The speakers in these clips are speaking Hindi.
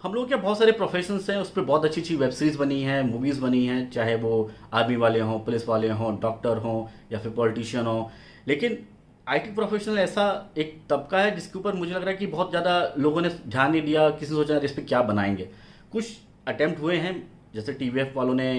हम लोग क्या बहुत सारे प्रोफेशंस हैं, उस पर बहुत अच्छी अच्छी वेब सीरीज बनी है, मूवीज़ बनी हैं, चाहे वो आर्मी वाले हों, पुलिस वाले हों, डॉक्टर हों या फिर पॉलिटिशियन हों। लेकिन आईटी प्रोफेशनल ऐसा एक तबका है जिसके ऊपर मुझे लग रहा है कि बहुत ज़्यादा लोगों ने ध्यान नहीं दिया, किसी ने सोचा इस पर क्या बनाएंगे। कुछ अटेम्प्ट हुए हैं, जैसे टीवीएफ वालों ने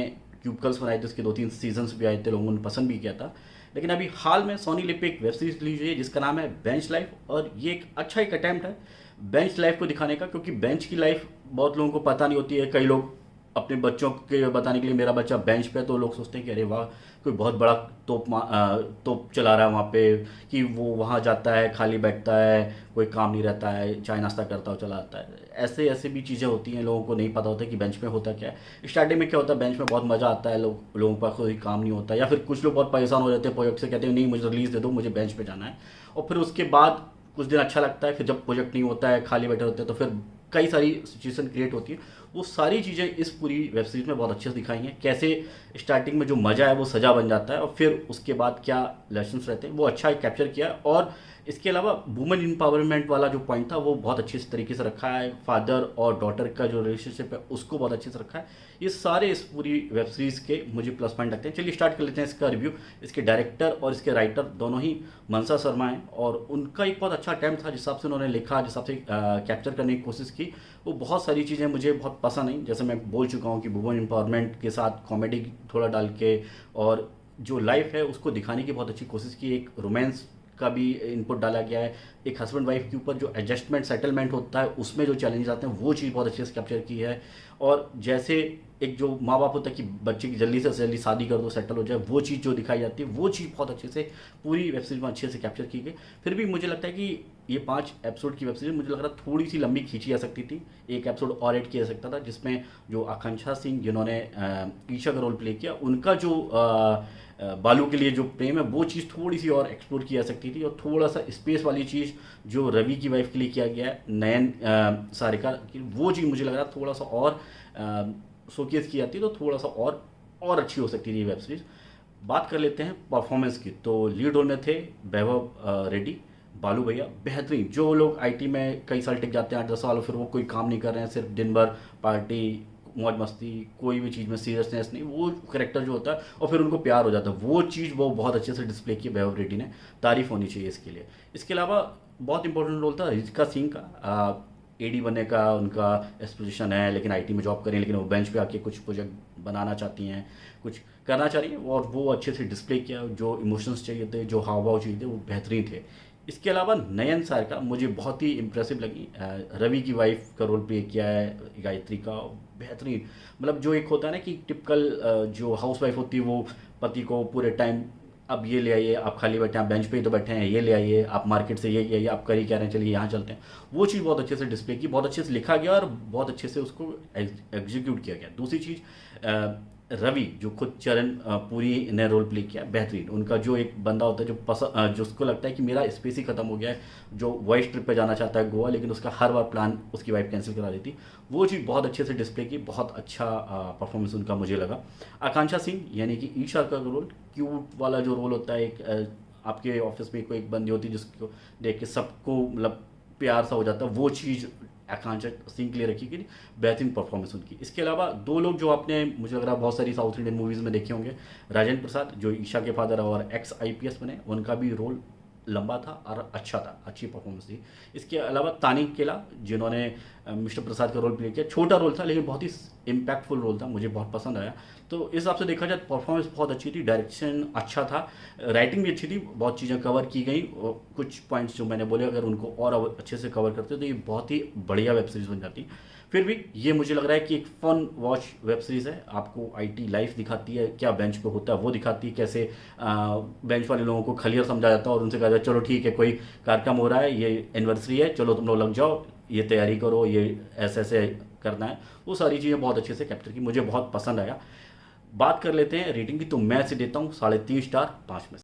क्यूबकल्स बनाए थे, उसके 2-3 सीजन्स भी आए थे, लोगों ने पसंद भी किया था। लेकिन अभी हाल में सोनी लिव पे एक वेब सीरीज रिलीज हुई है जिसका नाम है बेंच लाइफ, और ये एक अच्छा एक अटैम्प्ट है बेंच लाइफ को दिखाने का, क्योंकि बेंच की लाइफ बहुत लोगों को पता नहीं होती है। कई लोग अपने बच्चों के बताने के लिए मेरा बच्चा बेंच पे है, तो लोग सोचते हैं कि अरे वाह, कोई बहुत बड़ा तोप चला रहा है वहाँ पे, कि वो वहाँ जाता है, खाली बैठता है, कोई काम नहीं रहता है, चाय नाश्ता करता हो चला आता है। ऐसे ऐसे भी चीज़ें होती हैं, लोगों को नहीं पता होता कि बेंच में होता क्या है। स्टार्टिंग में क्या होता है, बेंच में बहुत मज़ा आता है, लोगों के पास कोई काम नहीं होता, या फिर कुछ लोग बहुत परेशान हो जाते हैं प्रोजेक्ट से, कहते हैं नहीं मुझे रिलीज़ दे दो, मुझे बेंच पे जाना है। और फिर उसके बाद कुछ दिन अच्छा लगता है, फिर जब प्रोजेक्ट नहीं होता है, खाली बैठे होते हैं, तो फिर कई सारी सिचुएशन क्रिएट होती है। वो सारी चीज़ें इस पूरी वेब सीरीज में बहुत अच्छे से दिखाई हैं, कैसे स्टार्टिंग में जो मज़ा है वो सजा बन जाता है, और फिर उसके बाद क्या लेसन्स रहते हैं वो अच्छा कैप्चर किया है। और इसके अलावा वुमेन एम्पावरमेंट वाला जो पॉइंट था वो बहुत अच्छे से तरीके से रखा है, फादर और डॉटर का जो रिलेशनशिप है उसको बहुत अच्छे से रखा है। ये सारे इस पूरी वेब सीरीज़ के मुझे प्लस पॉइंट लगते हैं। चलिए स्टार्ट कर लेते हैं इसका रिव्यू। इसके डायरेक्टर और इसके राइटर दोनों ही मनसा शर्मा हैं, और उनका एक बहुत अच्छा अटैम्प्ट था, जिस हिसाब से उन्होंने लिखा, जिस हिसाब से कैप्चर करने की कोशिश की, वो बहुत सारी चीज़ें मुझे बहुत पसंद आई। जैसे मैं बोल चुका हूँ कि वुमेन एम्पावरमेंट के साथ कॉमेडी थोड़ा डाल के, और जो लाइफ है उसको दिखाने की बहुत अच्छी कोशिश की। एक रोमांस का भी इनपुट डाला गया है, एक हस्बैंड वाइफ के ऊपर जो एडजस्टमेंट सेटलमेंट होता है उसमें जो चैलेंज आते हैं वो चीज़ बहुत अच्छे से कैप्चर की है। और जैसे एक जो माँ बाप होता है कि बच्चे की जल्दी से जल्दी शादी कर दो, सेटल हो जाए, वो चीज़ जो दिखाई जाती है वो चीज़ बहुत अच्छे से पूरी वेब सीरीज में अच्छे से कैप्चर की गई। फिर भी मुझे लगता है कि ये 5 एपिसोड की वेब सीरीज मुझे लग रहा है थोड़ी सी लंबी खींची जा सकती थी, एक एपिसोड और ऐड किया जा सकता था, जिसमें जो आकांक्षा सिंह जिन्होंने ईशा का रोल प्ले किया, उनका जो बालू के लिए जो प्रेम है वो चीज़ थोड़ी सी और एक्सप्लोर की जा सकती थी। और थोड़ा सा स्पेस वाली चीज़ जो रवि की वाइफ के लिए किया गया है नयन सारिका की, वो चीज़ मुझे लग रहा है थोड़ा सा और शोकेस की जाती तो थोड़ा सा और अच्छी हो सकती थी वेब सीरीज। बात कर लेते हैं परफॉर्मेंस की, तो लीड रोल में थे वैभव रेड्डी, बालू भैया बेहतरीन। जो लोग आईटी में कई साल टिक जाते हैं, 8-10 साल, फिर वो कोई काम नहीं कर रहे हैं, सिर्फ दिन भर पार्टी मौज मस्ती, कोई भी चीज़ में सीरियसनेस नहीं, वो करेक्टर जो होता है और फिर उनको प्यार हो जाता है, वो चीज़ वो बहुत अच्छे से डिस्प्ले की वैभव रेड्डी ने, तारीफ होनी चाहिए इसके लिए। इसके अलावा बहुत इंपॉर्टेंट रोल था रितिका सिंह का। एडी बनने का उनका एस्पिरेशन है, लेकिन आईटी में जॉब करें, लेकिन वो बेंच पे आके कुछ प्रोजेक्ट बनाना चाहती हैं, कुछ करना चाह रही हैं, और वो अच्छे से डिस्प्ले किया। जो इमोशंस चाहिए थे, जो हाव भाव चाहिए थे, वो बेहतरीन थे। इसके अलावा नयन सार का मुझे बहुत ही इम्प्रेसिव लगी। रवि की वाइफ का रोल प्ले किया है गायत्री का, बेहतरीन। मतलब जो एक होता है ना कि टिपिकल जो हाउस वाइफ होती है, वो पति को पूरे टाइम अब ये ले आइए, आप खाली बैठे हैं, आप बेंच पे ही तो बैठे हैं, ये ले आइए, आप मार्केट से ये आइए, आप कर ही कह रहे हैं, चलिए यहाँ चलते हैं। वो चीज़ बहुत अच्छे से डिस्प्ले की, बहुत अच्छे से लिखा गया और बहुत अच्छे से उसको एग्जीक्यूट किया गया। दूसरी चीज़, रवि जो खुद चरण पूरी ने रोल प्ले किया, बेहतरीन। उनका जो एक बंदा होता है जो जो उसको लगता है कि मेरा स्पेस ही खत्म हो गया है, जो वॉइस ट्रिप पे जाना चाहता है गोवा, लेकिन उसका हर बार प्लान उसकी वाइफ कैंसिल करा देती, वो चीज़ बहुत अच्छे से डिस्प्ले की, बहुत अच्छा परफॉर्मेंस उनका मुझे लगा। आकांक्षा सिंह यानी कि ईशा का रोल, क्यूट वाला जो रोल होता है, एक आपके ऑफिस में कोई एक बंदी होती है जिसको देख के सबको मतलब प्यार सा हो जाता है, वो चीज़ आकांक्षा सिंह के लिए रखी गई, बेहतरीन परफॉर्मेंस उनकी। इसके अलावा दो लोग जो आपने मुझे लग रहा है बहुत सारी साउथ इंडियन मूवीज़ में देखे होंगे, राजेंद्र प्रसाद जो ईशा के फादर और एक्स आईपीएस बने, उनका भी रोल लंबा था और अच्छा था, अच्छी परफॉर्मेंस थी। इसके अलावा तानिक केला जिन्होंने मिस्टर प्रसाद का रोल प्ले किया, छोटा रोल था लेकिन बहुत ही इम्पैक्टफुल रोल था, मुझे बहुत पसंद आया। तो इस हिसाब से देखा जाए परफॉर्मेंस बहुत अच्छी थी, डायरेक्शन अच्छा था, राइटिंग भी अच्छी थी, बहुत चीज़ें कवर की गई। और कुछ पॉइंट्स जो मैंने बोले अगर उनको और अच्छे से कवर करते तो ये बहुत ही बढ़िया वेब सीरीज़ बन जाती। फिर भी ये मुझे लग रहा है कि एक फन वॉच वेब सीरीज़ है, आपको आईटी लाइफ दिखाती है, क्या बेंच पे होता है वो दिखाती है, कैसे बेंच वाले लोगों को खलियर समझा जाता है और उनसे कहा जाता है चलो ठीक है कोई कार्यक्रम हो रहा है, ये एनिवर्सरी है, चलो तुम लोग लग जाओ, ये तैयारी करो, ये ऐसे ऐसे करना है। वो सारी चीज़ें बहुत अच्छे से कैप्चर की, मुझे बहुत पसंद आया। बात कर लेते हैं रेटिंग की, तो मैं इसे देता हूँ 3.5 स्टार 5 में से।